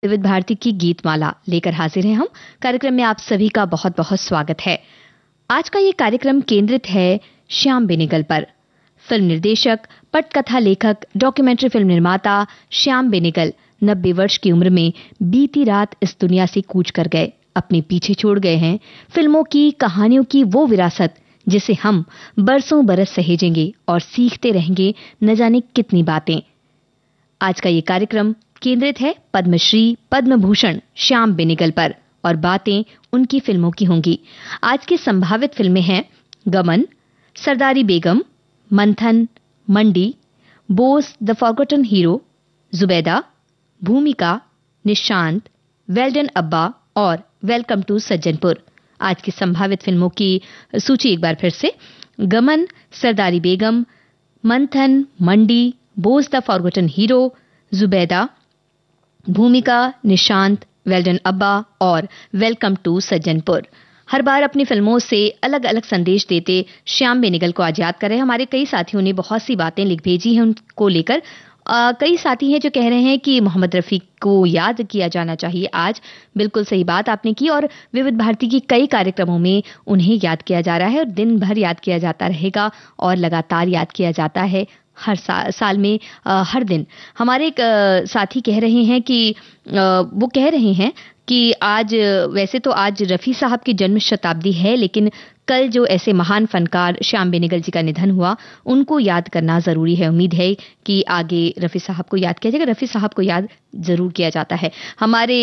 विविध भारती की गीतमाला लेकर हाजिर हैं हम। कार्यक्रम में आप सभी का बहुत बहुत स्वागत है। आज का ये कार्यक्रम केंद्रित है श्याम बेनेगल पर। फिल्म निर्देशक, पटकथा लेखक, डॉक्यूमेंट्री फिल्म निर्माता श्याम बेनेगल 90 वर्ष की उम्र में बीती रात इस दुनिया से कूच कर गए। अपने पीछे छोड़ गए हैं फिल्मों की, कहानियों की वो विरासत जिसे हम बरसों बरस सहेजेंगे और सीखते रहेंगे न जाने कितनी बातें। आज का ये कार्यक्रम केंद्रित है पद्मश्री, पद्म भूषण श्याम बेनेगल पर और बातें उनकी फिल्मों की होंगी। आज की संभावित फिल्में हैं गमन, Sardari Begum, Manthan, Mandi, Bose the Forgotten Hero, Zubeidaa, Bhumika, Nishant, Well Done Abba और वेलकम टू सज्जनपुर। आज की संभावित फिल्मों की सूची एक बार फिर से: गमन, Sardari Begum, Manthan, Mandi, Bose the Forgotten Hero, Zubeidaa, Bhumika, Nishant, Well Done Abba और वेलकम टू सज्जनपुर। हर बार अपनी फिल्मों से अलग अलग संदेश देते श्याम बेनेगल को आज याद कर रहे हैं। हमारे कई साथियों ने बहुत सी बातें लिख भेजी हैं उनको लेकर। कई साथी हैं जो कह रहे हैं कि मोहम्मद रफ़ी को याद किया जाना चाहिए आज। बिल्कुल सही बात आपने की और विविध भारती की कई कार्यक्रमों में उन्हें याद किया जा रहा है और दिन भर याद किया जाता रहेगा और लगातार याद किया जाता है हर साल में हर दिन। हमारे एक साथी कह रहे हैं कि वो कह रहे हैं कि आज वैसे तो आज रफ़ी साहब की जन्म शताब्दी है, लेकिन कल जो ऐसे महान फनकार श्याम बेनेगल जी का निधन हुआ उनको याद करना ज़रूरी है। उम्मीद है कि आगे रफ़ी साहब को याद किया जाएगा। रफ़ी साहब को याद ज़रूर किया जाता है। हमारे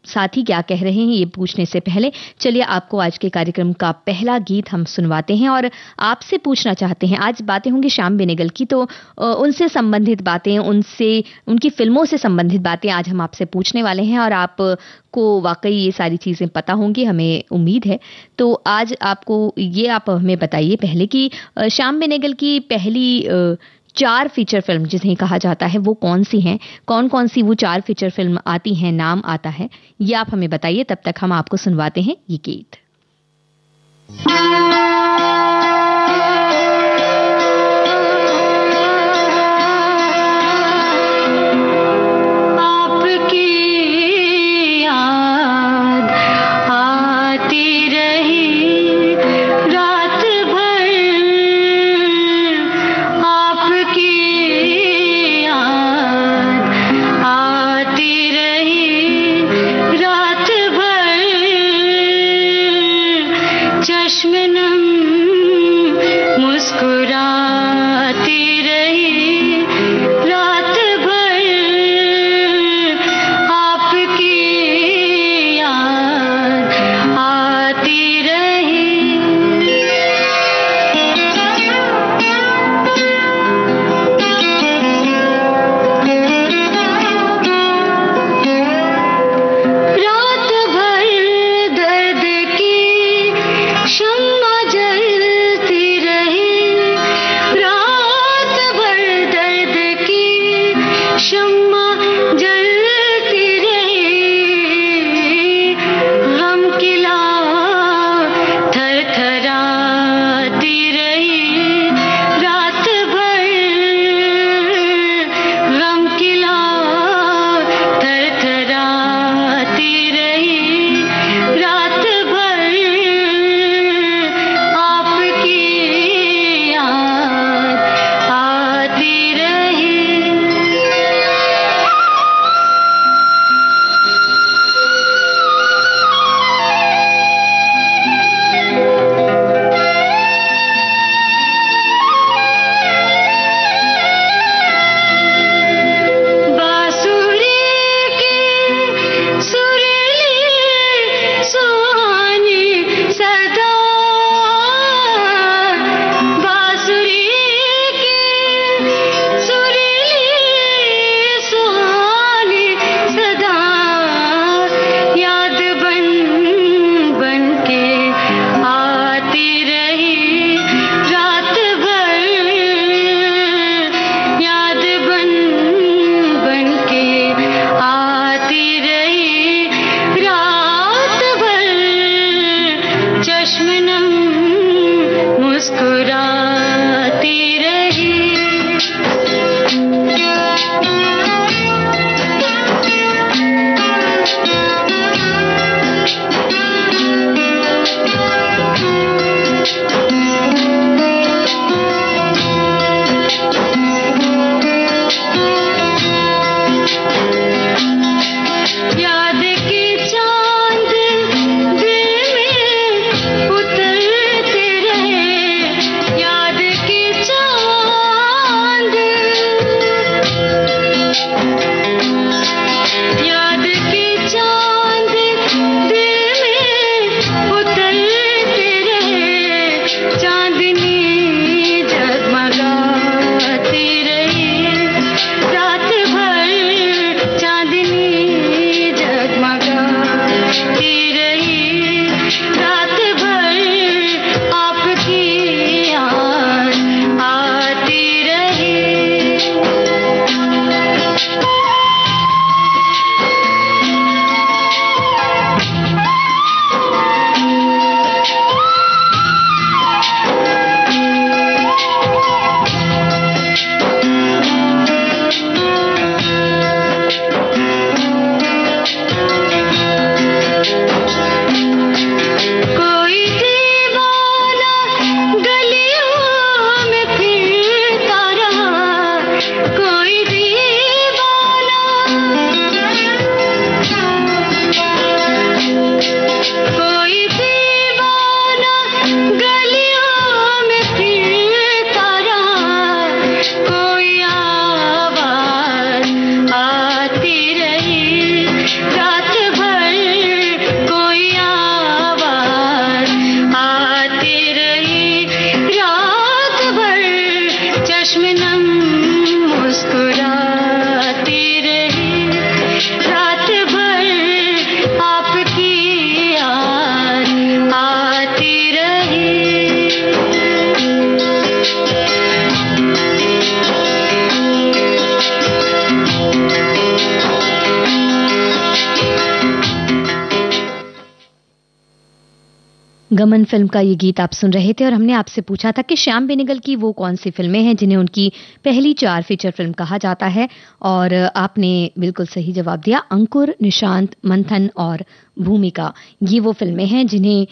साथी क्या कह रहे हैं ये पूछने से पहले चलिए आपको आज के कार्यक्रम का पहला गीत हम सुनवाते हैं और आपसे पूछना चाहते हैं। आज बातें होंगी श्याम बेनेगल की, तो उनसे संबंधित बातें, उनकी फिल्मों से संबंधित बातें आज हम आपसे पूछने वाले हैं और आपको वाकई ये सारी चीज़ें पता होंगी, हमें उम्मीद है। तो आज आप हमें बताइए पहले कि श्याम बेनेगल की पहली 4 फीचर फिल्म जिन्हें कहा जाता है वो कौन सी हैं, कौन कौन सी वो 4 फीचर फिल्म आती हैं, नाम आता है, ये आप हमें बताइए। तब तक हम आपको सुनवाते हैं ये गीत। चश्मे नम गमन फिल्म का ये गीत आप सुन रहे थे और हमने आपसे पूछा था कि श्याम बेनेगल की वो कौन सी फिल्में हैं जिन्हें उनकी पहली 4 फीचर फिल्म कहा जाता है, और आपने बिल्कुल सही जवाब दिया। अंकुर, निशांत, मंथन और भूमिका ये वो फिल्में हैं जिन्हें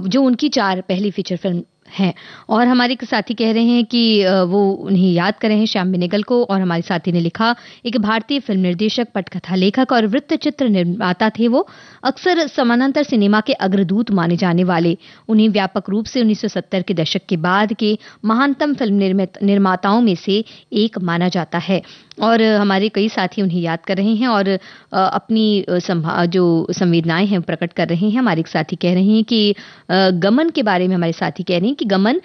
जो उनकी 4 पहली फीचर फिल्म हैं। और हमारे एक साथी कह रहे हैं कि वो उन्हें याद कर रहे हैं श्याम बेनेगल को, और हमारे साथी ने लिखा, एक भारतीय फिल्म निर्देशक, पटकथा लेखक और वृत्तचित्र निर्माता थे वो। अक्सर समानांतर सिनेमा के अग्रदूत माने जाने वाले, उन्हें व्यापक रूप से 1970 के दशक के बाद के महानतम फिल्म निर्माताओं में से एक माना जाता है। और हमारे कई साथी उन्हें याद कर रहे हैं और अपनी जो संवेदनाएं हैं प्रकट कर रहे हैं। हमारे एक साथी कह रहे हैं कि गमन के बारे में, हमारे साथी कह रहे हैं कि गमन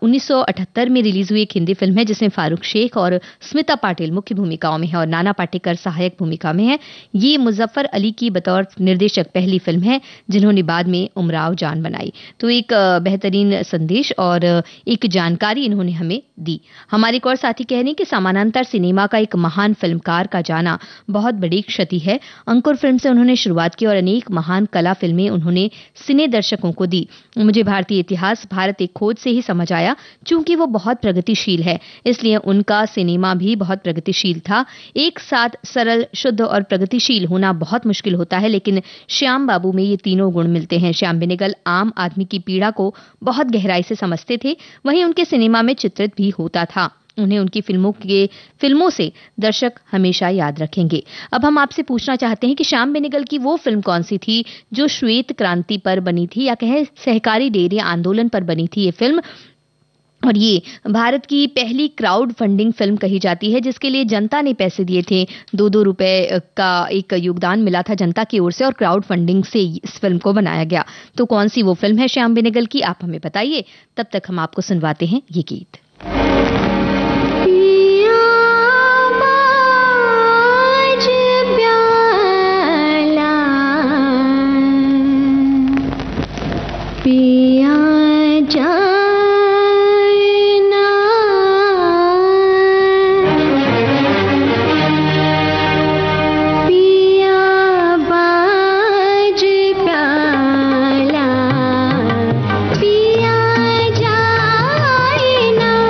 1978 में रिलीज हुई एक हिंदी फिल्म है जिसमें फारूक शेख और स्मिता पाटिल मुख्य भूमिकाओं में है और नाना पाटेकर सहायक भूमिका में है। ये मुजफ्फर अली की बतौर निर्देशक पहली फिल्म है जिन्होंने बाद में उमराव जान बनाई। तो एक बेहतरीन संदेश और एक जानकारी इन्होंने हमें दी। हमारे एक और साथी कह रहे हैं कि समानांतर सिनेमा का एक महान फिल्मकार का जाना बहुत बड़ी क्षति है। अंकुर फिल्म से उन्होंने शुरुआत की और अनेक महान कला फिल्में उन्होंने सिने दर्शकों को दी। मुझे भारतीय इतिहास, भारत एक खोज से ही समझ आया। चूंकि वो बहुत प्रगतिशील है, इसलिए उनका सिनेमा भी बहुत प्रगतिशील था। एक साथ सरल, शुद्ध और प्रगतिशील होना बहुत मुश्किल होता है, लेकिन श्याम बाबू में ये तीनों गुण मिलते हैं। श्याम बेनेगल आम आदमी की पीड़ा को बहुत गहराई से समझते थे, वहीं उनके सिनेमा में चित्रित भी होता था। उन्हें उनकी फिल्मों से दर्शक हमेशा याद रखेंगे। अब हम आपसे पूछना चाहते हैं कि श्याम बेनेगल की वो फिल्म कौन सी थी जो श्वेत क्रांति पर बनी थी, या कहे सहकारी डेयरी आंदोलन पर बनी थी ये फिल्म। और ये भारत की पहली क्राउड फंडिंग फिल्म कही जाती है जिसके लिए जनता ने पैसे दिए थे। 2-2 रुपए का एक योगदान मिला था जनता की ओर से और क्राउड फंडिंग से इस फिल्म को बनाया गया। तो कौन सी वो फिल्म है श्याम बेनेगल की, आप हमें बताइए। तब तक हम आपको सुनवाते हैं ये गीत। ना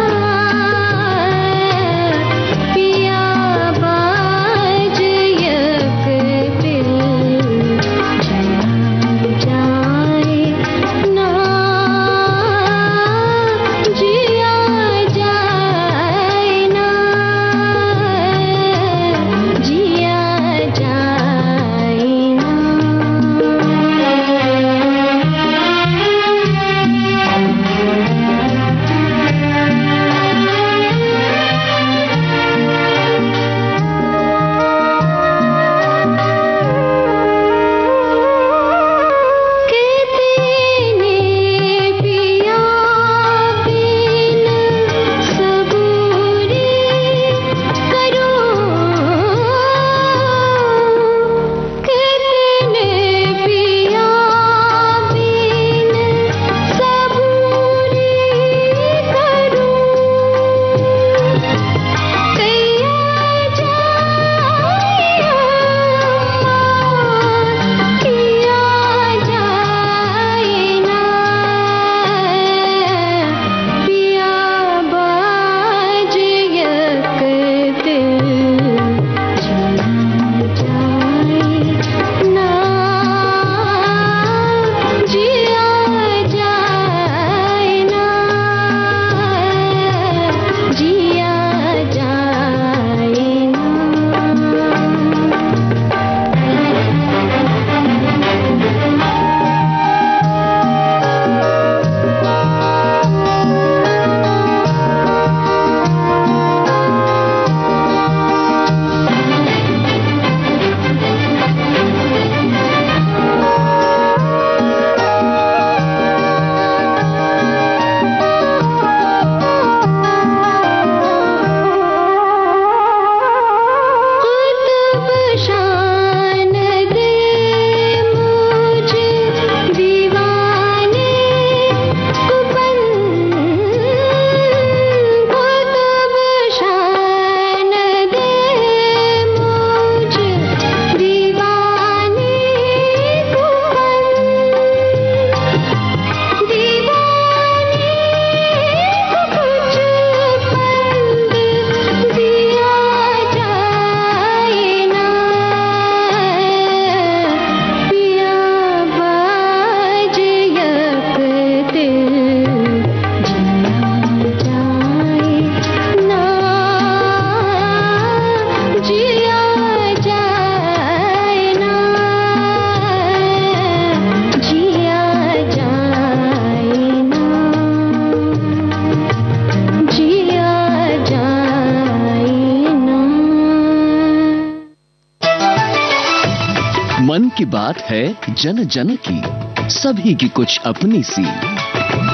मन की बात है जन जन की, सभी की कुछ अपनी सी,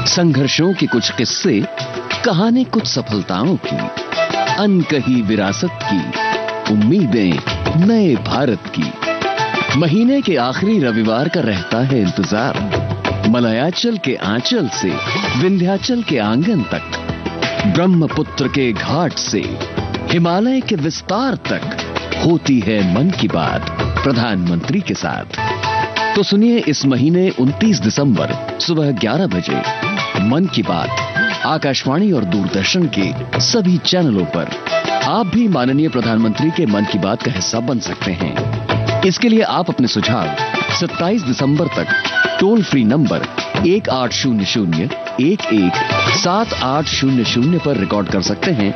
संघर्षों के कुछ किस्से, कहानी कुछ सफलताओं की, अनकही विरासत की, उम्मीदें नए भारत की। महीने के आखिरी रविवार का रहता है इंतजार, मलयाचल के आंचल से विंध्याचल के आंगन तक, ब्रह्मपुत्र के घाट से हिमालय के विस्तार तक होती है मन की बात प्रधानमंत्री के साथ। तो सुनिए इस महीने 29 दिसंबर सुबह 11 बजे मन की बात आकाशवाणी और दूरदर्शन के सभी चैनलों पर। आप भी माननीय प्रधानमंत्री के मन की बात का हिस्सा बन सकते हैं। इसके लिए आप अपने सुझाव 27 दिसंबर तक टोल फ्री नंबर 1800-11-7800 पर रिकॉर्ड कर सकते हैं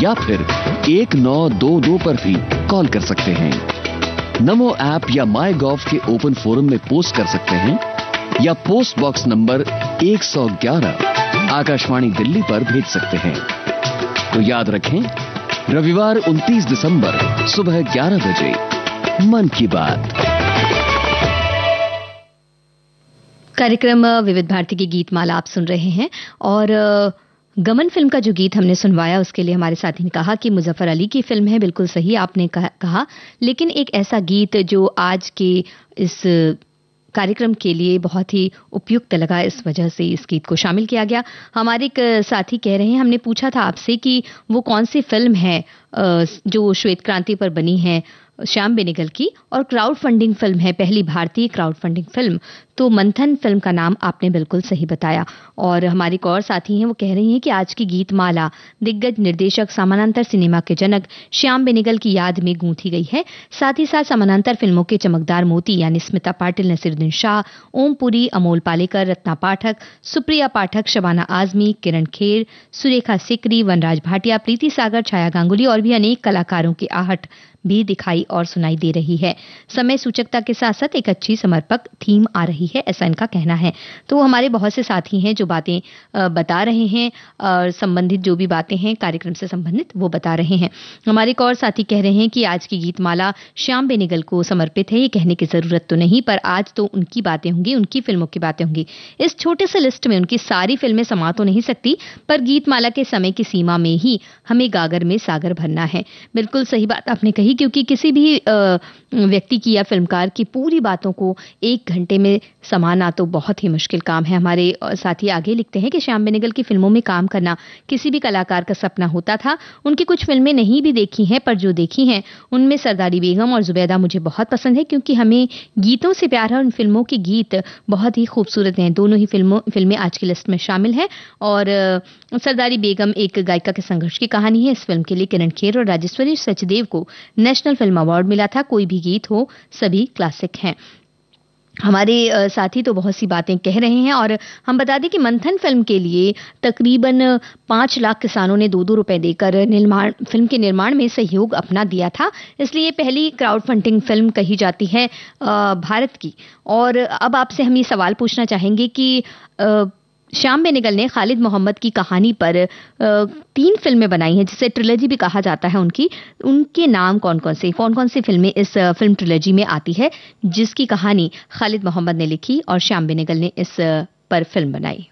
या फिर 1922 पर भी कॉल कर सकते हैं। नमो ऐप या माई गॉव के ओपन फोरम में पोस्ट कर सकते हैं या post box number 111 Akashvani Delhi पर भेज सकते हैं। तो याद रखें, रविवार 29 दिसंबर सुबह 11 बजे मन की बात। कार्यक्रम विविध भारती की गीत माला आप सुन रहे हैं और गमन फिल्म का जो गीत हमने सुनवाया उसके लिए हमारे साथी ने कहा कि मुजफ्फर अली की फिल्म है। बिल्कुल सही आपने कहा, लेकिन एक ऐसा गीत जो आज के इस कार्यक्रम के लिए बहुत ही उपयुक्त लगा, इस वजह से इस गीत को शामिल किया गया। हमारे एक साथी कह रहे हैं, हमने पूछा था आपसे कि वो कौन सी फिल्म है जो श्वेत क्रांति पर बनी है श्याम बेनेगल की, और क्राउड फंडिंग फिल्म है, पहली भारतीय क्राउड फंडिंग फिल्म। तो मंथन फिल्म का नाम आपने बिल्कुल सही बताया। और हमारे एक और साथी हैं, वो कह रही हैं कि आज की गीत माला दिग्गज निर्देशक समानांतर सिनेमा के जनक श्याम बेनेगल की याद में गूंथी गई है। साथ ही साथ समानांतर फिल्मों के चमकदार मोती यानी स्मिता पाटिल, नसीरुद्दीन शाह, ओम पुरी, अमोल पालेकर, रत्ना पाठक, सुप्रिया पाठक, शबाना आजमी, किरण खेर, सुरेखा सिकरी, वनराज भाटिया, प्रीति सागर, छाया गांगुली और भी अनेक कलाकारों की आहट भी दिखाई और सुनाई दे रही है। समय सूचकता के साथ साथ एक अच्छी समर्पक थीम आ रही है, ऐसा इनका कहना है। तो हमारे बहुत से साथी हैं जो बातें बता रहे हैं और संबंधित जो भी बातें हैं कार्यक्रम से संबंधित वो बता रहे हैं। हमारे एक और साथी कह रहे हैं कि आज की गीतमाला श्याम बेनेगल को समर्पित है। ये कहने की जरूरत तो नहीं, पर आज तो उनकी बातें होंगी, उनकी फिल्मों की बातें होंगी। इस छोटे से लिस्ट में उनकी सारी फिल्में समा तो नहीं सकती, पर गीतमाला के समय की सीमा में ही हमें गागर में सागर भरना है। बिल्कुल सही बात आपने कही, क्योंकि किसी भी व्यक्ति की या फिल्मकार की पूरी बातों को 1 घंटे में समाना तो बहुत ही मुश्किल काम है। हमारे साथी आगे लिखते हैं कि श्याम बेनेगल की फिल्मों में काम करना किसी भी कलाकार का सपना होता था। उनकी कुछ फिल्में नहीं भी देखी हैं, पर जो देखी हैं उनमें सरदारी बेगम और जुबैदा मुझे बहुत पसंद है, क्योंकि हमें गीतों से प्यार है। उन फिल्मों के गीत बहुत ही खूबसूरत हैं। दोनों ही फिल्में आज की लिस्ट में शामिल हैं। और सरदारी बेगम एक गायिका के संघर्ष की कहानी है। इस फिल्म के लिए किरण खेर और राजेश्वरी सचदेव को नेशनल फिल्म अवार्ड मिला था। कोई भी गीत हो, सभी क्लासिक हैं। हमारे साथी तो बहुत सी बातें कह रहे हैं और हम बता दें कि मंथन फिल्म के लिए तकरीबन 5 लाख किसानों ने 2-2 रुपए देकर फिल्म के निर्माण में सहयोग अपना दिया था। इसलिए पहली क्राउड फंडिंग फिल्म कही जाती है भारत की। और अब आपसे हम ये सवाल पूछना चाहेंगे कि श्याम बेनेगल ने खालिद मोहम्मद की कहानी पर 3 फिल्में बनाई हैं, जिसे ट्रिलॉजी भी कहा जाता है उनके नाम कौन कौन सी फिल्में इस फिल्म ट्रिलॉजी में आती है, जिसकी कहानी खालिद मोहम्मद ने लिखी और श्याम बेनेगल ने इस पर फिल्म बनाई।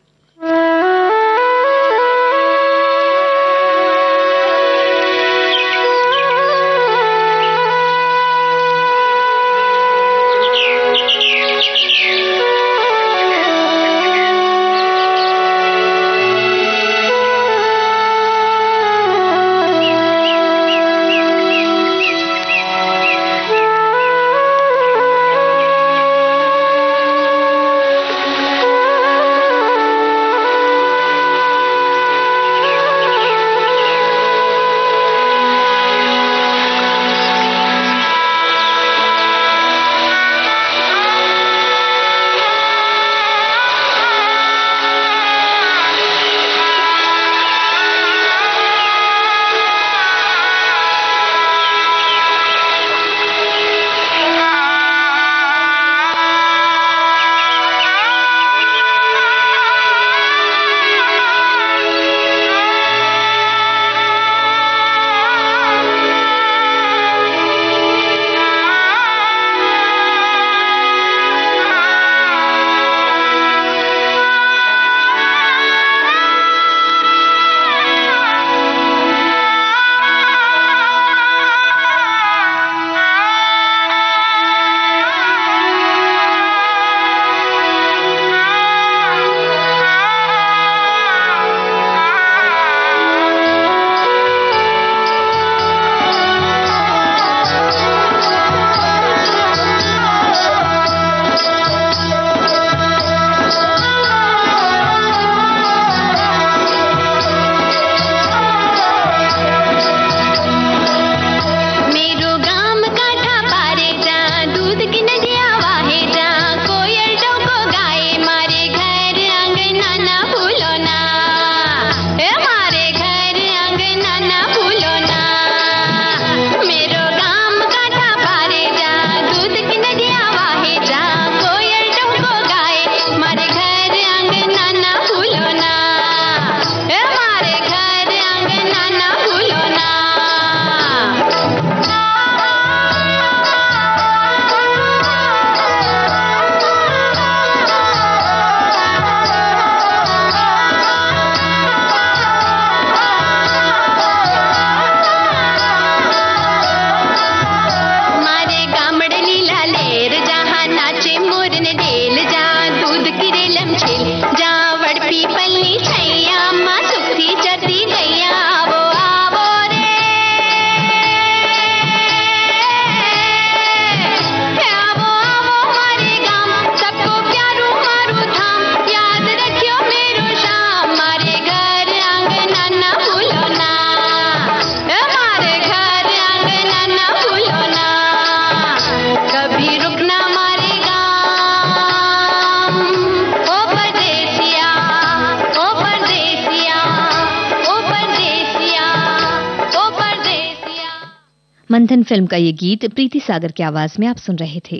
मंथन फिल्म का ये गीत प्रीति सागर की आवाज में आप सुन रहे थे।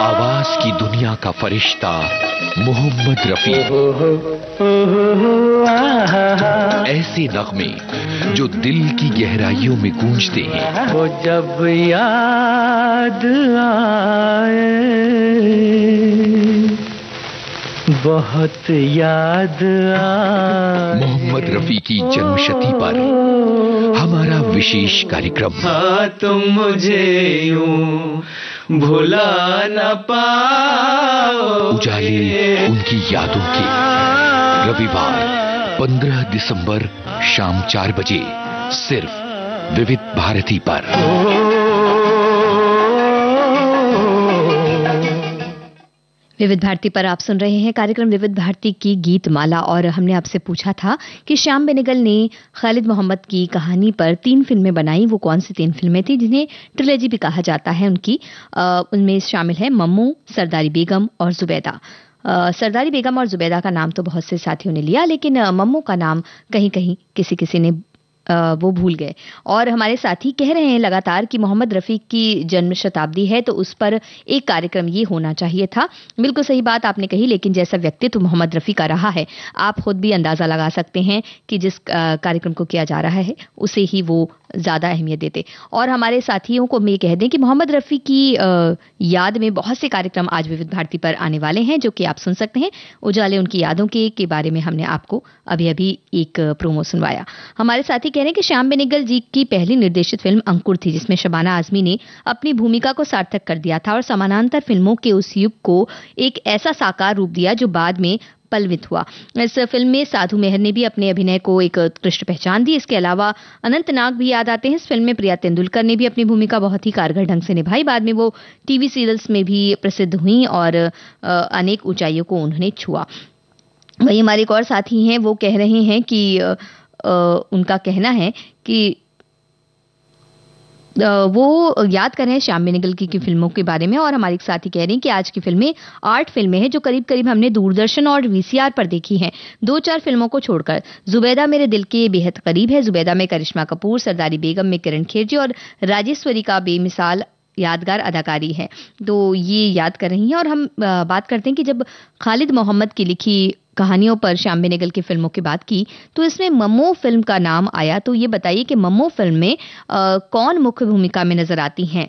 आवाज की दुनिया का फरिश्ता मोहम्मद रफी, ऐसे नगमे जो दिल की गहराइयों में गूंजते हैं। वो जब याद आए, बहुत याद आए। मोहम्मद रफी की जन्मशती पर हमारा विशेष कार्यक्रम। हाँ, तुम मुझे यूं भुला न पाओ। उजाले उनकी यादों के, रविवार 15 दिसंबर शाम 4 बजे सिर्फ विविध भारती पर। विविध भारती पर आप सुन रहे हैं कार्यक्रम विविध भारती की गीत माला। और हमने आपसे पूछा था कि श्याम बेनेगल ने खालिद मोहम्मद की कहानी पर 3 फिल्में बनाई। वो कौन सी 3 फिल्में थी जिन्हें ट्रिलॉजी भी कहा जाता है उनकी? उनमें शामिल है मम्मू, सरदारी बेगम और जुबैदा। सरदारी बेगम और जुबैदा का नाम तो बहुत से साथियों ने लिया, लेकिन मम्मू का नाम कहीं कहीं किसी किसी ने वो भूल गए। और हमारे साथी कह रहे हैं लगातार कि मोहम्मद रफ़ी की जन्म शताब्दी है तो उस पर एक कार्यक्रम ये होना चाहिए था। बिल्कुल सही बात आपने कही, लेकिन जैसा व्यक्तित्व मोहम्मद रफ़ी का रहा है, आप खुद भी अंदाज़ा लगा सकते हैं कि जिस कार्यक्रम को किया जा रहा है उसे ही वो ज़्यादा अहमियत देते। और हमारे साथियों को मैं कह दें कि मोहम्मद रफ़ी की याद में बहुत से कार्यक्रम आज विविध भारती पर आने वाले हैं जो कि आप सुन सकते हैं। उजाले उनकी यादों के बारे में हमने आपको अभी अभी एक प्रोमो सुनवाया। हमारे साथी कह रहे हैं कि श्याम बेनेगल जी की पहली निर्देशित फिल्म अंकुर थी, जिसमें शबाना आजमी ने अपनी भूमिका को सार्थक कर दिया था और समानांतर फिल्मों के उस युग को एक ऐसा साकार रूप दिया जो बाद में पल्वित हुआ। इस फिल्म में साधु मेहर ने भी अपने अभिनय को एक उत्कृष्ट पहचान दी। इसके अलावा अनंत नाग भी याद आते हैं। इस फिल्म में प्रिया तेंदुलकर ने भी अपनी भूमिका बहुत ही कारगर ढंग से निभाई। बाद में वो टीवी सीरियल्स में भी प्रसिद्ध हुई और अनेक ऊंचाइयों को उन्होंने छुआ। वही हमारे एक और साथी हैं, वो कह रहे हैं कि उनका कहना है कि वो याद कर रहे हैं श्याम बेनेगल की फिल्मों के बारे में। और हमारे एक साथी कह रहे हैं कि आज की फिल्में 8 फिल्में हैं जो करीब करीब हमने दूरदर्शन और वीसीआर पर देखी हैं, 2-4 फिल्मों को छोड़कर। जुबैदा मेरे दिल के बेहद करीब है। जुबैदा में करिश्मा कपूर, सरदारी बेगम में किरण खेर जी और राजेश्वरी का बेमिसाल यादगार अदाकारी है। तो ये याद कर रही हैं। और हम बात करते हैं कि जब खालिद मोहम्मद की लिखी कहानियों पर श्याम बेनेगल की फिल्मों की बात की तो इसमें मम्मू फिल्म का नाम आया। तो ये बताइए कि मम्मू फिल्म में कौन मुख्य भूमिका में नजर आती हैं?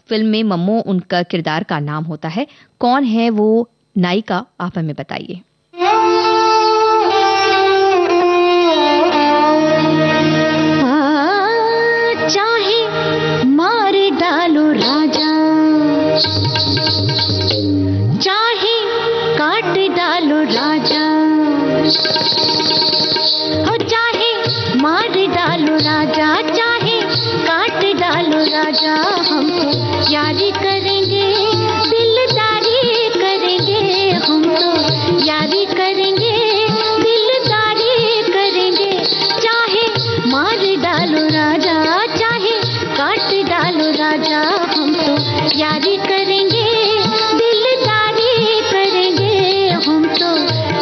फिल्म में मम्मू उनका किरदार का नाम होता है। कौन है वो नायिका, आप हमें बताइए। चाहे मार डालो राजा, चाहे काट डालो राजा, हो चाहे मार डालो राजा, चाहे काट डालो राजा, हम तो यारी करेंगे, दिलदारी करेंगे, हम तो यारी करेंगे, दिलदारी करेंगे। चाहे मार डालो राजा, चाहे काट डालो राजा, हम तो यारी करेंगे, दिलदारी करेंगे, हम तो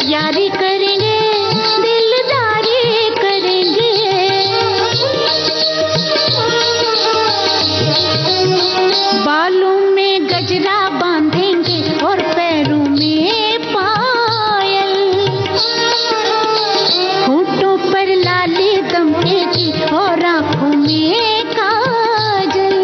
यारी करेंगे, दिलदारी करेंगे। बालों में गजरा बांधेंगे और पैरों में पायल, होठों पर लाली दमकेगी और आंखों में काजल।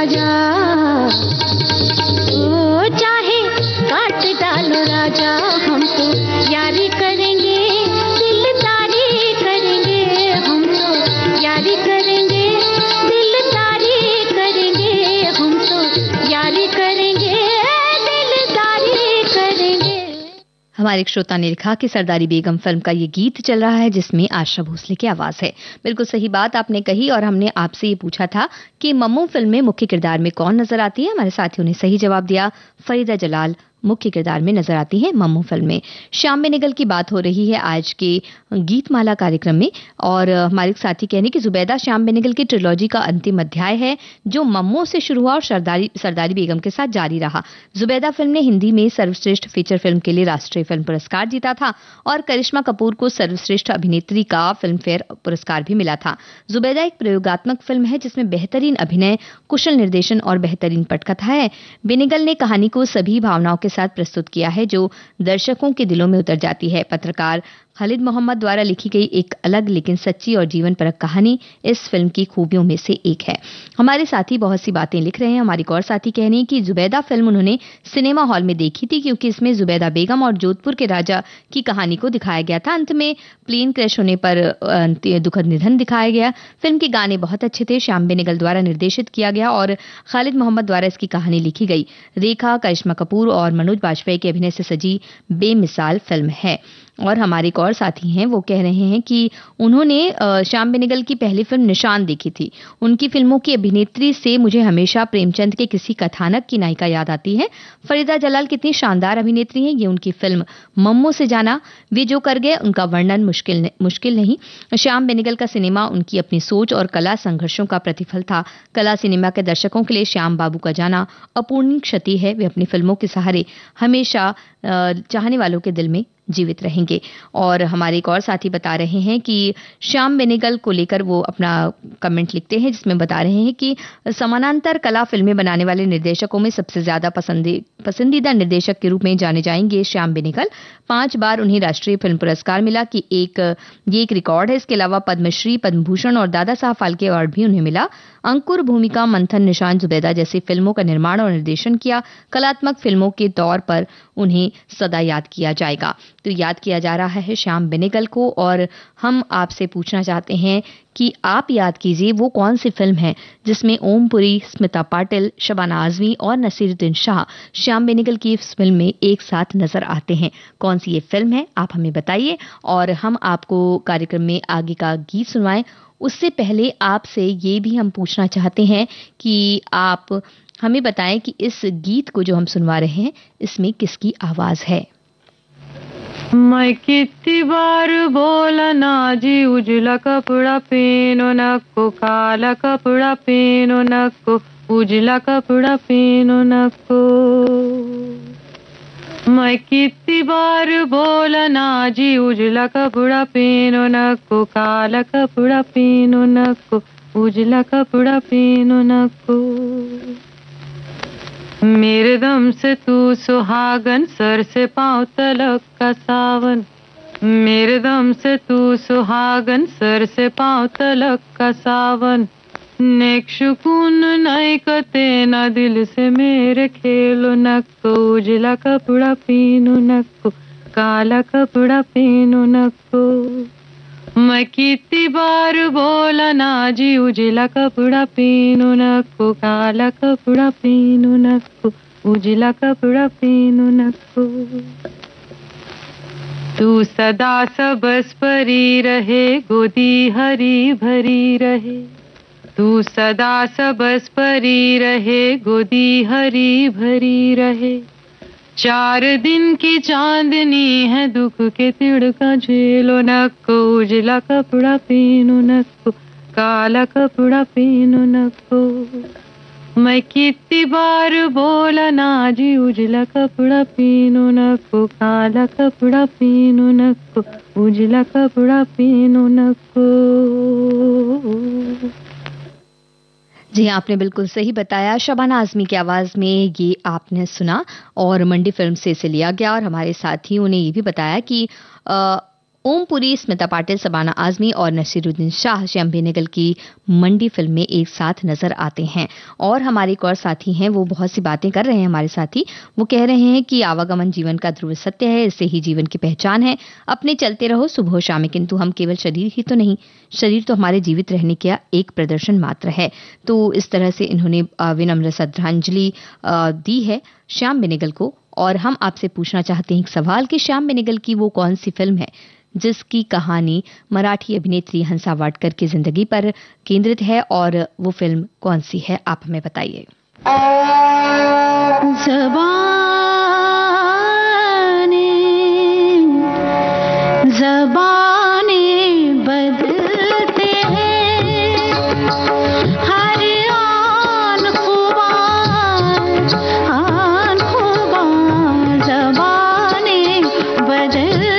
राजा, ओ चाहे काट डालो राजा, हम तो यारी करेंगे, दिलदारी करेंगे, हम तो यारी करेंगे, दिलदारी करेंगे, हम तो यारी करेंगे, दिलदारी करेंगे। हमारे एक श्रोता ने लिखा कि सरदारी बेगम फिल्म का ये गीत चल रहा है जिसमें आशा भोसले की आवाज है। बिल्कुल सही बात आपने कही और हमने आपसे ये पूछा था कि मम्मू फिल्म में मुख्य किरदार में कौन नजर आती है। हमारे साथियों ने सही जवाब दिया, फरीदा जलाल मुख्य किरदार में नजर आती है मम्मू फिल्म में। श्याम बेनेगल की बात हो रही है आज के गीतमाला कार्यक्रम में और हमारे साथी कहने की जुबैदा श्याम बेनेगल की ट्रिलॉजी का अंतिम अध्याय है जो मम्मू से शुरू हुआ और सरदारी बेगम के साथ जारी रहा। जुबैदा फिल्म ने हिंदी में सर्वश्रेष्ठ फीचर फिल्म के लिए राष्ट्रीय फिल्म पुरस्कार जीता था और करिश्मा कपूर को सर्वश्रेष्ठ अभिनेत्री का फिल्म फेयर पुरस्कार भी मिला था। जुबैदा एक प्रयोगात्मक फिल्म है जिसमें बेहतरीन अभिनय, कुशल निर्देशन और बेहतरीन पटकथा है। बेनेगल ने कहानी को सभी भावनाओं के साथ प्रस्तुत किया है जो दर्शकों के दिलों में उतर जाती है। पत्रकार खालिद मोहम्मद द्वारा लिखी गई एक अलग लेकिन सच्ची और जीवन परक कहानी इस फिल्म की खूबियों में से एक है। हमारे साथी बहुत सी बातें लिख रहे हैं। हमारी एक और साथी कह रही हैं कि जुबैदा फिल्म उन्होंने सिनेमा हॉल में देखी थी क्योंकि इसमें जुबैदा बेगम और जोधपुर के राजा की कहानी को दिखाया गया था। अंत में प्लेन क्रैश होने पर दुखद निधन दिखाया गया। फिल्म के गाने बहुत अच्छे थे। श्याम बेनेगल द्वारा निर्देशित किया गया और खालिद मोहम्मद द्वारा इसकी कहानी लिखी गई। रेखा, करिश्मा कपूर और मनोज बाजपेयी के अभिनय से सजी बेमिसाल फिल्म है। और हमारे एक और साथी हैं वो कह रहे हैं कि उन्होंने श्याम बेनेगल की पहली फिल्म निशान देखी थी। उनकी फिल्मों की अभिनेत्री से मुझे हमेशा प्रेमचंद के किसी कथानक की नायिका याद आती है। फरीदा जलाल कितनी शानदार अभिनेत्री हैं। ये उनकी फिल्म मम्मू से जाना, वे जो कर गए उनका वर्णन मुश्किल नहीं। श्याम बेनेगल का सिनेमा उनकी अपनी सोच और कला संघर्षों का प्रतिफल था। कला सिनेमा के दर्शकों के लिए श्याम बाबू का जाना अपूर्णीय क्षति है। वे अपनी फिल्मों के सहारे हमेशा चाहने वालों के दिल में जीवित रहेंगे। और हमारे एक और साथी बता रहे हैं कि श्याम बेनेगल को लेकर वो अपना कमेंट लिखते हैं जिसमें बता रहे हैं कि समानांतर कला फिल्में बनाने वाले निर्देशकों में सबसे ज्यादा पसंदीदा निर्देशक के रूप में जाने जाएंगे श्याम बेनेगल। 5 बार उन्हें राष्ट्रीय फिल्म पुरस्कार मिला कि ये एक रिकॉर्ड है। इसके अलावा पद्मश्री, पद्म भूषण और दादा साहब फाल्के अवार्ड भी उन्हें मिला। अंकुर, भूमिका, मंथन, निशान, जुबैदा जैसी फिल्मों का निर्माण और निर्देशन किया। कलात्मक फिल्मों के तौर पर उन्हें सदा याद किया जाएगा। तो याद किया जा रहा है श्याम बेनेगल को और हम आपसे पूछना चाहते हैं कि आप याद कीजिए वो कौन सी फिल्म है जिसमें ओमपुरी, स्मिता पाटिल, शबाना आजमी और नसीरुद्दीन शाह श्याम बेनेगल की इस फिल्म में एक साथ नजर आते हैं। कौन सी ये फिल्म है आप हमें बताइए और हम आपको कार्यक्रम में आगे का गीत सुनवाएं। उससे पहले आपसे ये भी हम पूछना चाहते हैं कि आप हमें बताएं कि इस गीत को जो हम सुनवा रहे हैं इसमें किसकी आवाज है। मैं कितनी बार बोला ना जी, उजला कपड़ा पहनो नको, काला कपड़ा पहनो नको, उजला कपड़ा पहनो नको। मैं कितनी बार बोला ना जी, उजला कपड़ा पहनो नको, काला कपड़ा पहनो नको, उजला कपड़ा पहनो नको। मेरे दम से तू सुहागन, सर से पांव तलक का सावन। मेरे दम से तू सुहागन, सर से पांव तलक का सावन। नेक सुकून नहीं कते ना दिल से मेरे खेलो नको, उजला कपड़ा पहनो नको, काला कपड़ा पहनो नको। मैं कितनी बार बोला ना जी, उजला कपड़ा पहनो नको, काला कपड़ा पहनो नको, उजला कपड़ा पहनो नको। तू सदा सबस परी रहे, गोदी हरी भरी रहे। तू सदा सबस परी रहे, गोदी हरी भरी रहे। 4 दिन की चांदनी है, दुख के तिड़का झेलो नको, उजला कपड़ा पहनो नको, काला कपड़ा पहनो नको। मैं कितनी बार बोला ना जी, उजला कपड़ा पहनो नको, काला कपड़ा पहनो नको, उजला कपड़ा पहनो नको। जी आपने बिल्कुल सही बताया। शबाना आजमी की आवाज में ये आपने सुना और मंडी फिल्म से इसे लिया गया। और हमारे साथियों ने ये भी बताया कि ओम पुरी, स्मिता पाटिल, शबाना आजमी और नसीरुद्दीन शाह श्याम बेनेगल की मंडी फिल्म में एक साथ नजर आते हैं। और हमारे एक और साथी हैं, वो बहुत सी बातें कर रहे हैं हमारे साथी। वो कह रहे हैं कि आवागमन जीवन का ध्रुव सत्य है, इससे ही जीवन की पहचान है। अपने चलते रहो सुबह शाम, किंतु हम केवल शरीर ही तो नहीं, शरीर तो हमारे जीवित रहने का एक प्रदर्शन मात्र है। तो इस तरह से इन्होंने विनम्र श्रद्धांजलि दी है श्याम बेनेगल को। और हम आपसे पूछना चाहते हैं एक सवाल कि श्याम बेनेगल की वो कौन सी फिल्म है जिसकी कहानी मराठी अभिनेत्री हंसा वाडकर की जिंदगी पर केंद्रित है, और वो फिल्म कौन सी है, आप हमें बताइए। ज़बाने बदलते हैं, हर आन खुबान ज़बाने बदलते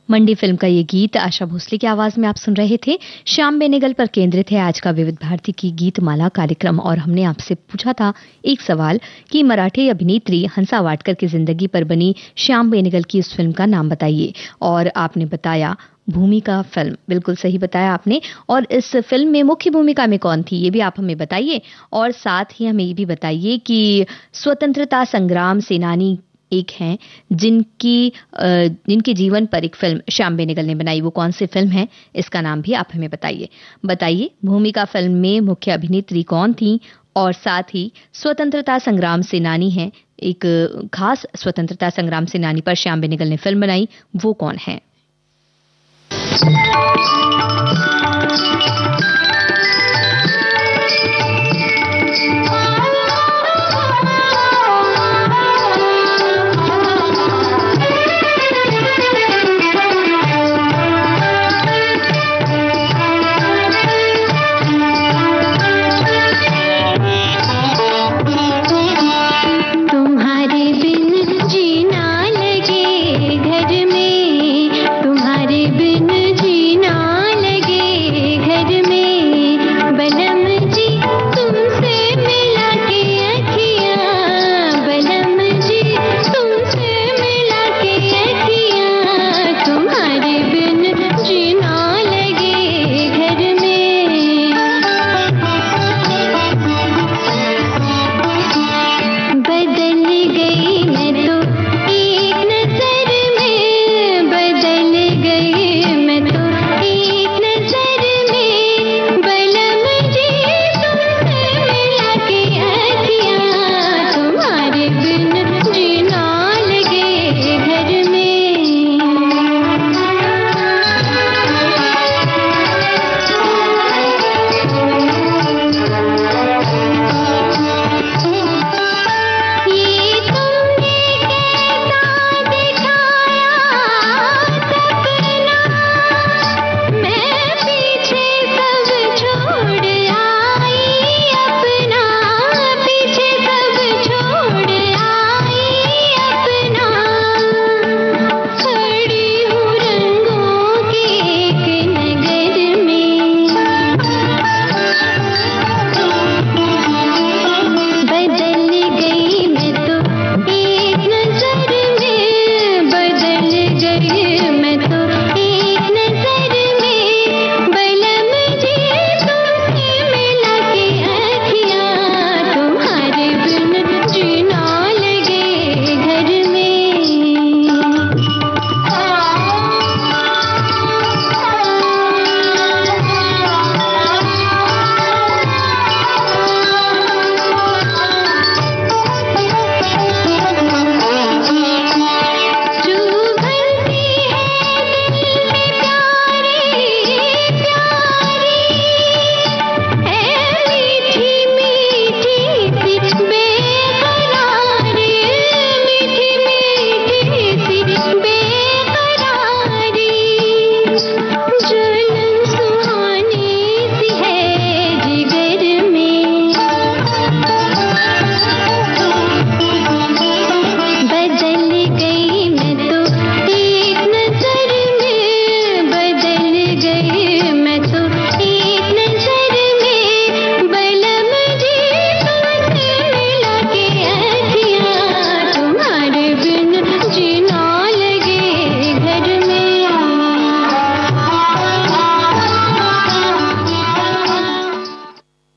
मंडी फिल्म का ये गीत आशा भोसले की आवाज में आप सुन रहे थे। श्याम बेनेगल पर केंद्रित है आज का विविध भारती की गीत माला कार्यक्रम। और हमने आपसे पूछा था एक सवाल कि मराठी अभिनेत्री हंसा वाडकर की जिंदगी पर बनी श्याम बेनेगल की इस फिल्म का नाम बताइए। और आपने बताया भूमिका फिल्म, बिल्कुल सही बताया आपने। और इस फिल्म में मुख्य भूमिका में कौन थी ये भी आप हमें बताइए। और साथ ही हमें ये भी बताइए कि स्वतंत्रता संग्राम सेनानी एक हैं जिनके जीवन पर एक फिल्म श्याम बेनेगल ने बनाई, वो कौन सी फिल्म है, इसका नाम भी आप हमें बताइए। भूमिका फिल्म में मुख्य अभिनेत्री कौन थी और साथ ही स्वतंत्रता संग्राम सेनानी हैं एक खास स्वतंत्रता संग्राम सेनानी पर श्याम बेनेगल ने फिल्म बनाई, वो कौन है?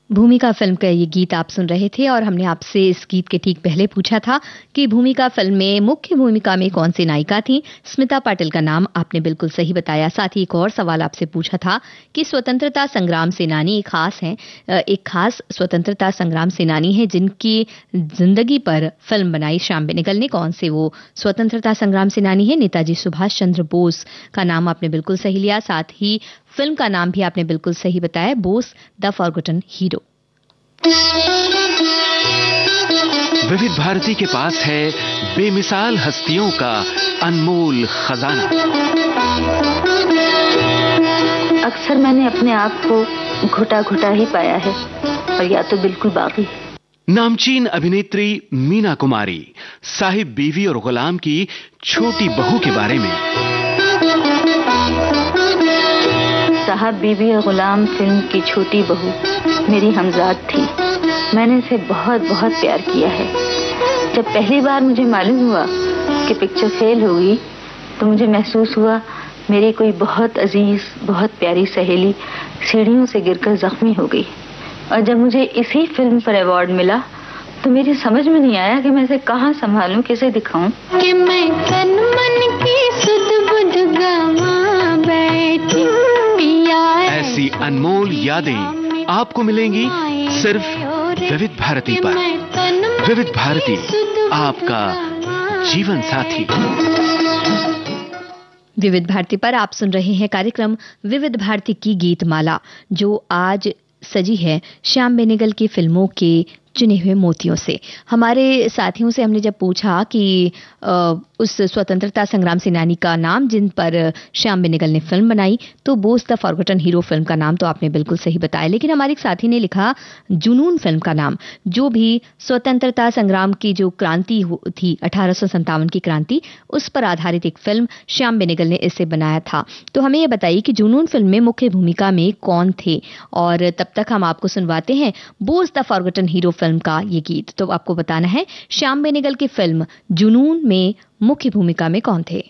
भूमिका फिल्म का ये गीत आप सुन रहे थे और हमने आपसे इस गीत के ठीक पहले पूछा था कि भूमिका फिल्म में मुख्य भूमिका में कौन सी नायिका थी। स्मिता पाटिल का नाम आपने बिल्कुल सही बताया। साथ ही एक और सवाल आपसे पूछा था कि स्वतंत्रता संग्राम सेनानी एक खास स्वतंत्रता संग्राम सेनानी है जिनकी जिंदगी पर फिल्म बनाई श्याम बेनेगल ने। कौन से वो स्वतंत्रता संग्राम सेनानी है? नेताजी सुभाष चंद्र बोस का नाम आपने बिल्कुल सही लिया। साथ ही फिल्म का नाम भी आपने बिल्कुल सही बताया, बोस द फॉरगॉटन हीरो। विविध भारती के पास है बेमिसाल हस्तियों का अनमोल खजाना। अक्सर मैंने अपने आप को घुटा घुटा ही पाया है और या तो बिल्कुल बाकी। नामचीन अभिनेत्री मीना कुमारी साहिब बीवी और गुलाम की छोटी बहू के बारे में। साहब बीवी और गुलाम फिल्म की छोटी बहू मेरी हमजाद थी। मैंने इसे बहुत बहुत प्यार किया है। जब पहली बार मुझे मालूम हुआ कि पिक्चर फेल होगी तो मुझे महसूस हुआ मेरी कोई बहुत अजीज बहुत प्यारी सहेली सीढ़ियों से गिरकर जख्मी हो गई। और जब मुझे इसी फिल्म पर अवार्ड मिला तो मेरी समझ में नहीं आया कि मैं इसे कहाँ संभालूं, कैसे दिखाऊं। कि मैं तन मन की सुध बुध गवा बैठी पिया। ऐसी अनमोल यादें आपको मिलेंगी सिर्फ विविध भारती पर। विविध भारती आपका जीवन साथी। विविध भारती पर आप सुन रहे हैं कार्यक्रम विविध भारती की गीत माला, जो आज सजी है श्याम बेनेगल की फिल्मों के चुने हुए मोतियों से। हमारे साथियों से हमने जब पूछा कि उस स्वतंत्रता संग्राम सेनानी का नाम जिन पर श्याम बेनेगल ने फिल्म बनाई, तो Bose the Forgotten hero film का नाम तो आपने बिल्कुल सही बताया, लेकिन हमारे एक साथी ने लिखा जुनून फिल्म का नाम, जो भी स्वतंत्रता संग्राम की जो क्रांति थी 1857 की क्रांति, उस पर आधारित एक फिल्म श्याम बेनेगल ने इसे बनाया था। तो हमें ये बताइए कि जुनून फिल्म में मुख्य भूमिका में कौन थे, और तब तक हम आपको सुनवाते हैं Bose the Forgotten hero film का ये गीत। तो आपको बताना है श्याम बेनेगल की फिल्म जुनून में मुख्य भूमिका में कौन थे।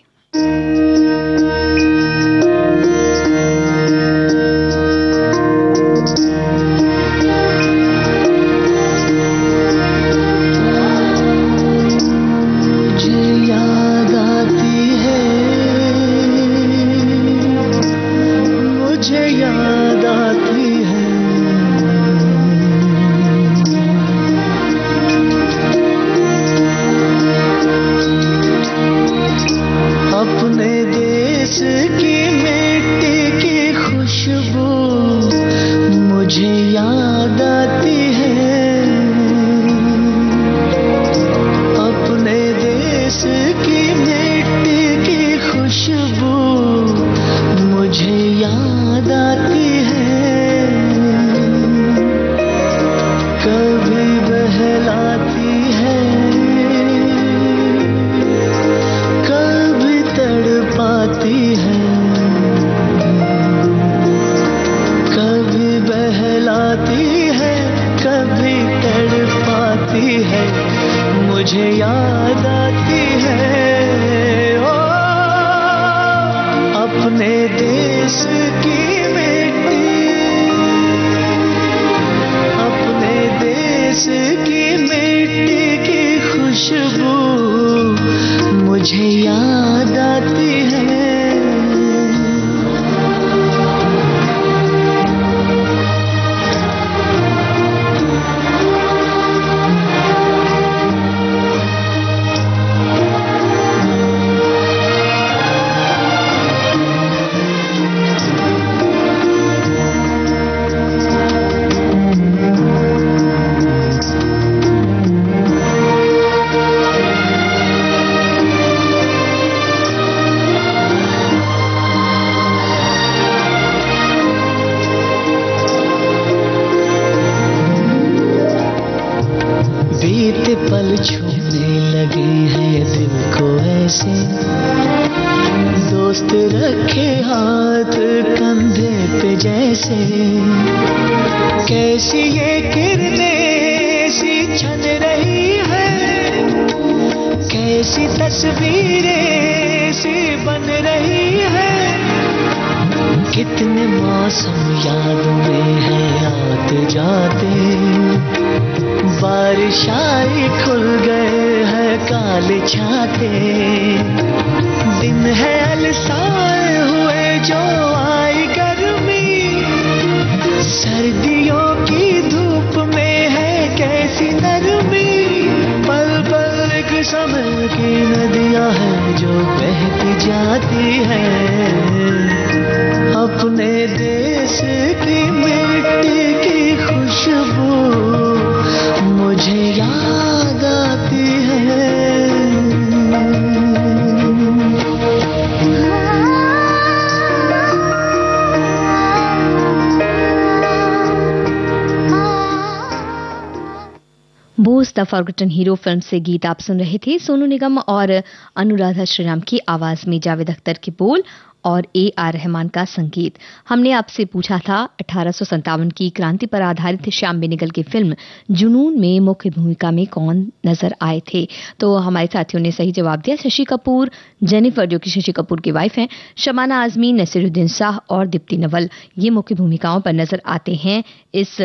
Bose the Forgotten hero film से गीत आप सुन रहे थे। सोनू निगम और अनुराधा श्रीराम की आवाज में जावेद अख्तर के बोल और AR रहमान का संगीत। हमने आपसे पूछा था 1857 की क्रांति पर आधारित श्याम बेनेगल की फिल्म जुनून में मुख्य भूमिका में कौन नजर आए थे। तो हमारे साथियों ने सही जवाब दिया। शशि कपूर, जेनिफर जो कि शशि कपूर की वाइफ हैं, शबाना आजमी, नसीरुद्दीन शाह और दीप्ति नवल, ये मुख्य भूमिकाओं पर नजर आते हैं इस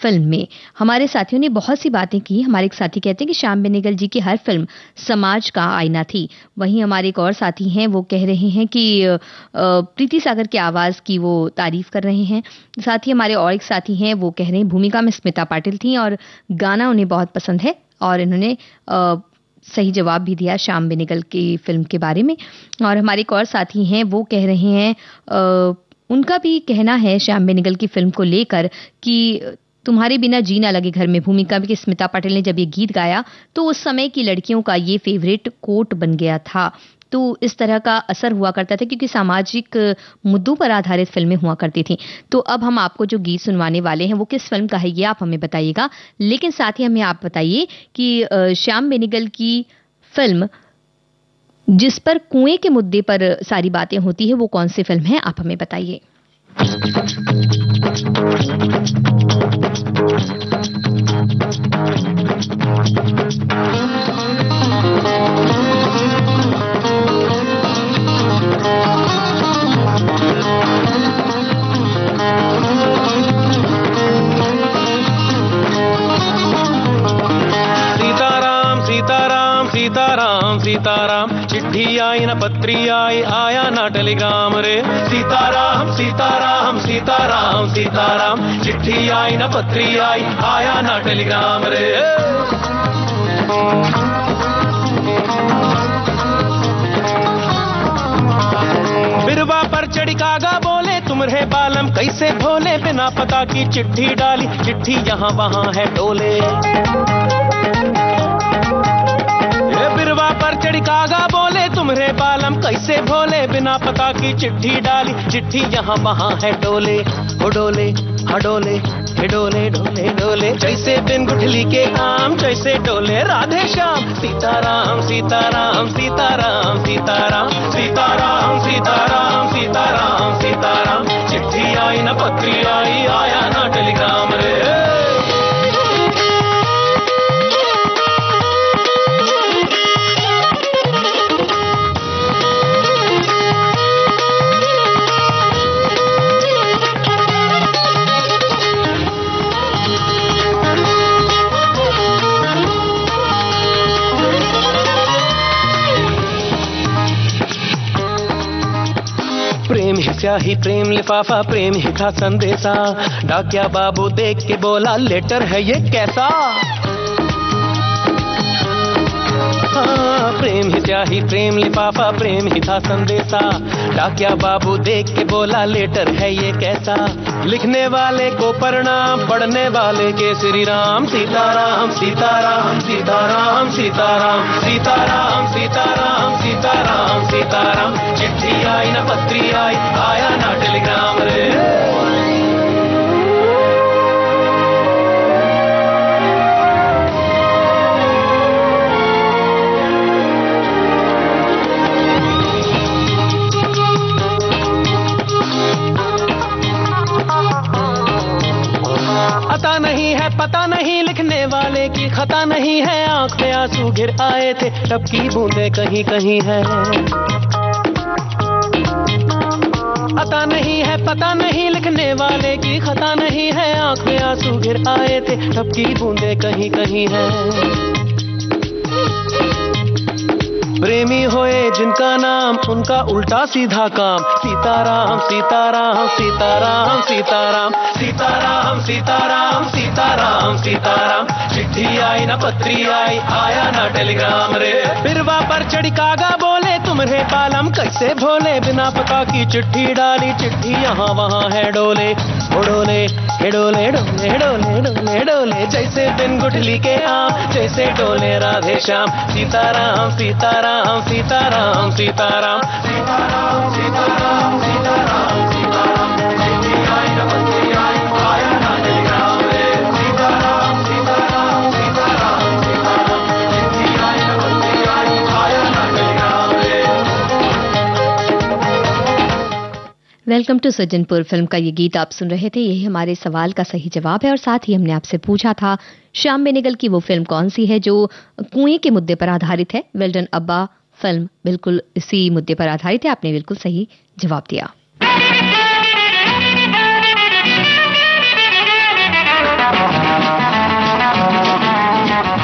फिल्म में। हमारे साथियों ने बहुत सी बातें की। हमारे एक साथी कहते हैं कि श्याम बेनेगल जी की हर फिल्म समाज का आईना थी। वहीं हमारे एक और साथी हैं, वो कह रहे हैं कि प्रीति सागर की आवाज़ की वो तारीफ कर रहे हैं। साथ ही हमारे और एक साथी हैं, वो कह रहे हैं भूमिका में स्मिता पाटिल थी और गाना उन्हें बहुत पसंद है और इन्होंने सही जवाब भी दिया श्याम बेनेगल की फिल्म के बारे में। और हमारे एक और साथी हैं, वो कह रहे हैं उनका भी कहना है श्याम बेनेगल की फिल्म को लेकर कि तुम्हारे बिना जी ना लगे घर में भूमिका में कि स्मिता पाटिल ने जब ये गीत गाया तो उस समय की लड़कियों का ये फेवरेट कोट बन गया था। तो इस तरह का असर हुआ करता था क्योंकि सामाजिक मुद्दों पर आधारित फिल्में हुआ करती थी। तो अब हम आपको जो गीत सुनवाने वाले हैं वो किस फिल्म का है ये आप हमें बताइएगा, लेकिन साथ ही हमें आप बताइए कि श्याम बेनेगल की फिल्म जिस पर कुएं के मुद्दे पर सारी बातें होती है वो कौन सी फिल्म है, आप हमें बताइए। सीताराम सीताराम चिट्ठी आई न पत्री आई आया ना टेलीग्राम रे। सीताराम सीताराम सीताराम सीताराम चिट्ठी आई न पत्री आई आया ना टेलीग्राम रे। बिरवा पर चढ़ी कागा बोले तुम रहे बालम कैसे भोले, बिना पता की चिट्ठी डाली चिट्ठी यहाँ वहाँ है डोले। बिरवा पर चढ़ी कागा बोले तुम्हारे बालम कैसे भोले, बिना पता की चिट्ठी डाली चिट्ठी यहाँ वहाँ है डोले। ओ डोले हडोले हिडोले डोले डोले जैसे बिन गुठली के आम जैसे डोले राधे श्याम। सीताराम सीताराम सीताराम सीताराम सीताराम सीताराम सीताराम सीताराम चिट्ठी आई न पत्री आई आया ना टेलीग्राम रे। प्रेम ही स्याही प्रेम लिफाफा प्रेम ही था संदेशा, डाकिया बाबू देख के बोला लेटर है ये कैसा। प्रेम ही स्याही प्रेम लिफाफा प्रेम ही था संदेशा, डाकिया बाबू देख के बोला लेटर है ये कैसा। लिखने वाले को प्रणाम पढ़ने वाले के श्री राम। सीताराम सीताराम सीताराम सीताराम सीताराम सीताराम सीताराम सीताराम चिट्ठी आई न पत्री आई आया ना टेलीग्राम रे। अता नहीं है पता नहीं लिखने वाले की खता नहीं है, आंख में आंसू गिर आए थे तब की बूंदे कहीं कहीं है। अता नहीं है पता नहीं लिखने वाले की खता नहीं है, आंख में आंसू गिर आए थे तब की बूंदे कहीं कहीं है। प्रेमी होए जिनका नाम उनका उल्टा सीधा काम। सीताराम सीताराम सीताराम सीताराम सीताराम सीताराम सीताराम सीताराम चिट्ठी आई न पत्री आई आया ना टेलीग्राम रे। बिरवा पर चढ़ी कागा बोले तुम्हारे बालम कैसे भोले, बिना पता की चिट्ठी डाली चिट्ठी यहाँ वहाँ है डोले। डोले हेडोले डोले डोले डोले डोले जैसे बिन गुठली के आम जैसे डोले राधे श्याम। सीताराम सीताराम सीताराम सीताराम सीताराम सीताराम सीताराम सीताराम चिट्ठी आई न पत्री आई आया ना टेलीग्राम रे। सीताराम सीताराम सीताराम सीताराम चिट्ठी आई न पत्री आई आया ना टेलीग्राम रे। वेलकम टू सज्जनपुर फिल्म का ये गीत आप सुन रहे थे। यही हमारे सवाल का सही जवाब है और साथ ही हमने आपसे पूछा था श्याम बेनेगल की वो फिल्म कौन सी है जो कुएं के मुद्दे पर आधारित है। वेल डन अब्बा फिल्म बिल्कुल इसी मुद्दे पर आधारित है, आपने बिल्कुल सही जवाब दिया।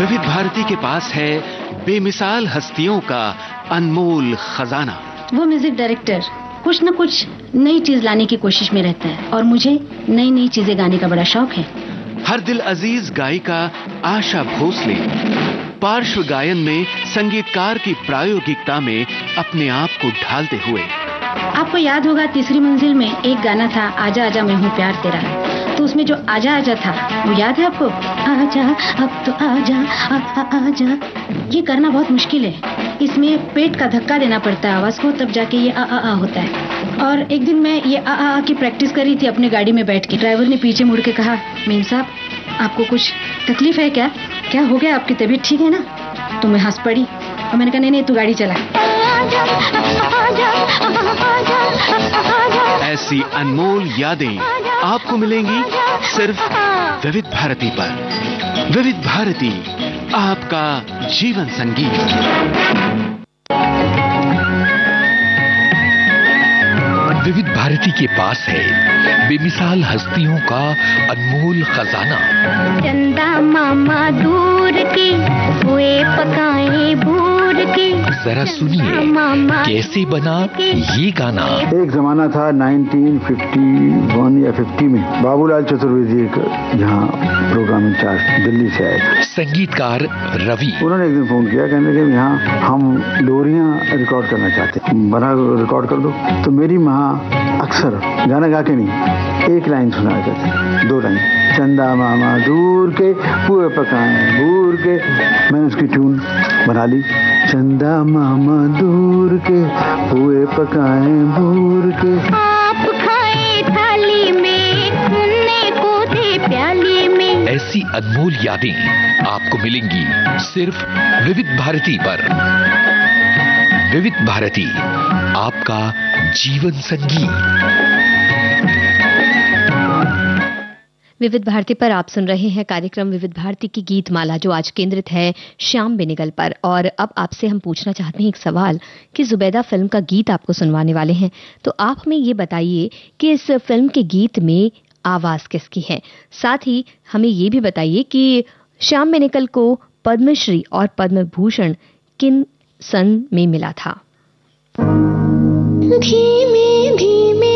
विविध भारती के पास है बेमिसाल हस्तियों का अनमोल खजाना। वो म्यूजिक डायरेक्टर कुछ न कुछ नई चीज लाने की कोशिश में रहता है और मुझे नई नई चीजें गाने का बड़ा शौक है। हर दिल अजीज गायिका आशा भोसले। पार्श्व गायन में संगीतकार की प्रायोगिकता में अपने आप को ढालते हुए। आपको याद होगा तीसरी मंजिल में एक गाना था, आजा आजा मैं हूँ प्यार तेरा, तो उसमें जो आजा आजा था वो याद है आपको? आजा अब तो आजा आजा। ये करना बहुत मुश्किल है, इसमें पेट का धक्का देना पड़ता है आवाज को, तब जाके ये आ होता है। और एक दिन मैं ये आ की प्रैक्टिस कर रही थी अपनी गाड़ी में बैठ के। ड्राइवर ने पीछे मुड़ के कहा, मेम साहब आपको कुछ तकलीफ है क्या? क्या हो गया, आपकी तबीयत ठीक है ना? तो मैं हंस पड़ी और मैंने कहा नहीं तू गाड़ी चला। ऐसी अनमोल यादें आपको मिलेंगी सिर्फ विविध भारती पर। विविध भारती, आपका जीवन संगीत। विविध भारती के पास है बेमिसाल हस्तियों का अनमोल खजाना। चंदा मामा दूर के हुए पकाए भूर के। जरा सुनिए कैसे बना ये गाना। एक जमाना था 1951 या 50 में, बाबूलाल चतुर्वेदी यहाँ प्रोग्राम इंचार्ज दिल्ली से आए, संगीतकार रवि। उन्होंने एक दिन फोन किया, कहने लगे यहाँ हम लोरियां रिकॉर्ड करना चाहते हैं, बना रिकॉर्ड कर दो। तो मेरी माँ अक्सर गाना गा के नहीं, एक लाइन सुना करते, 2 लाइन, चंदा मामा दूर के पुए पकाए भूर के। मैंने उसकी ट्यून बना ली, चंदा मामा दूर के पुए पकाए भूर के। आप खाए थाली में, सुनने को थे प्याली में। ऐसी अनमोल यादें आपको मिलेंगी सिर्फ विविध भारती पर। विविध भारती, आपका जीवन संगीत। विविध भारती पर आप सुन रहे हैं कार्यक्रम विविध भारती की गीत माला, जो आज केंद्रित है श्याम बेनेगल पर। और अब आपसे हम पूछना चाहते हैं एक सवाल कि जुबैदा फिल्म का गीत आपको सुनवाने वाले हैं, तो आप हमें ये बताइए कि इस फिल्म के गीत में आवाज किसकी है। साथ ही हमें ये भी बताइए कि श्याम बेनेगल को पद्मश्री और पद्म भूषण किन सन में मिला था। धीमे धीमे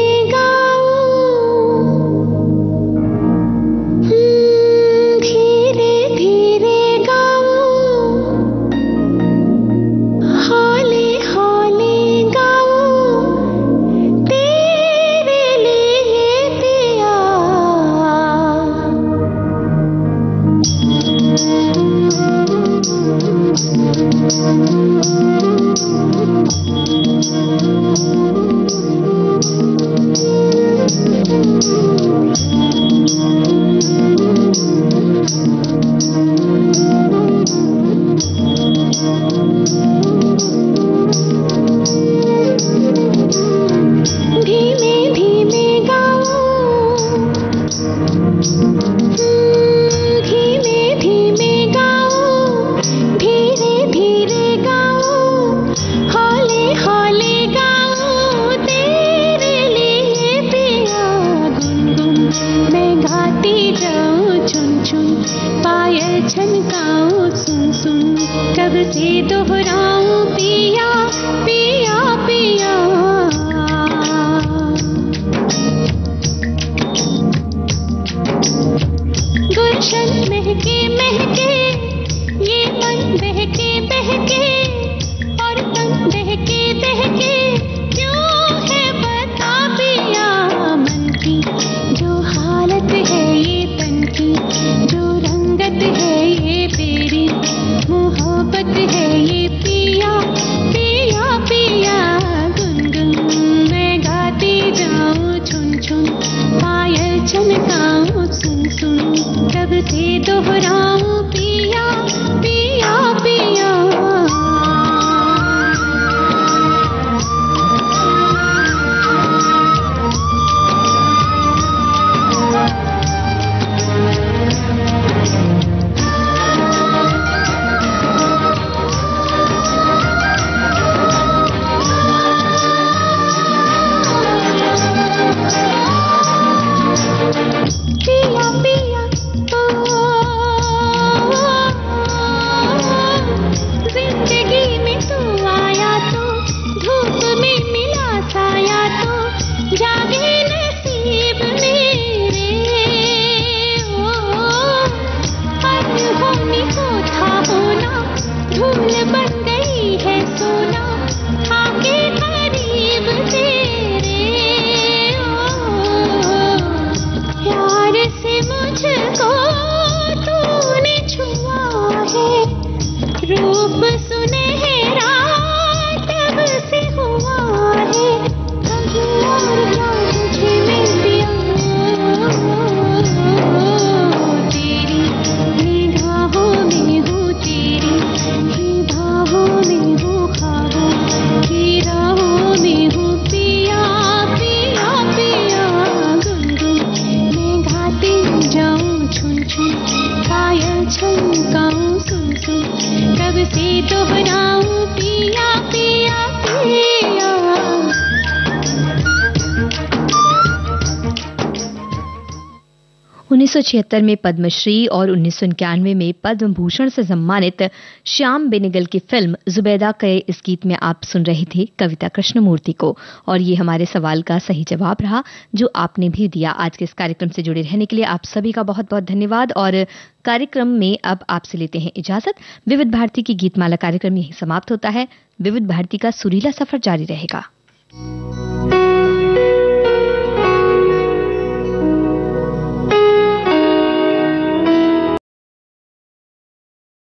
छलकाऊं सुन सुन, कब से दोहराऊं पिया पिया पिया। 1976 में पद्मश्री और 1991 में पद्म भूषण से सम्मानित श्याम बेनेगल की फिल्म जुबैदा के इस गीत में आप सुन रहे थे कविता कृष्णमूर्ति को, और ये हमारे सवाल का सही जवाब रहा जो आपने भी दिया। आज के इस कार्यक्रम से जुड़े रहने के लिए आप सभी का बहुत बहुत धन्यवाद, और कार्यक्रम में अब आपसे लेते हैं इजाजत। विविध भारती की गीतमाला कार्यक्रम यहीं समाप्त होता है। विविध भारती का सुरीला सफर जारी रहेगा।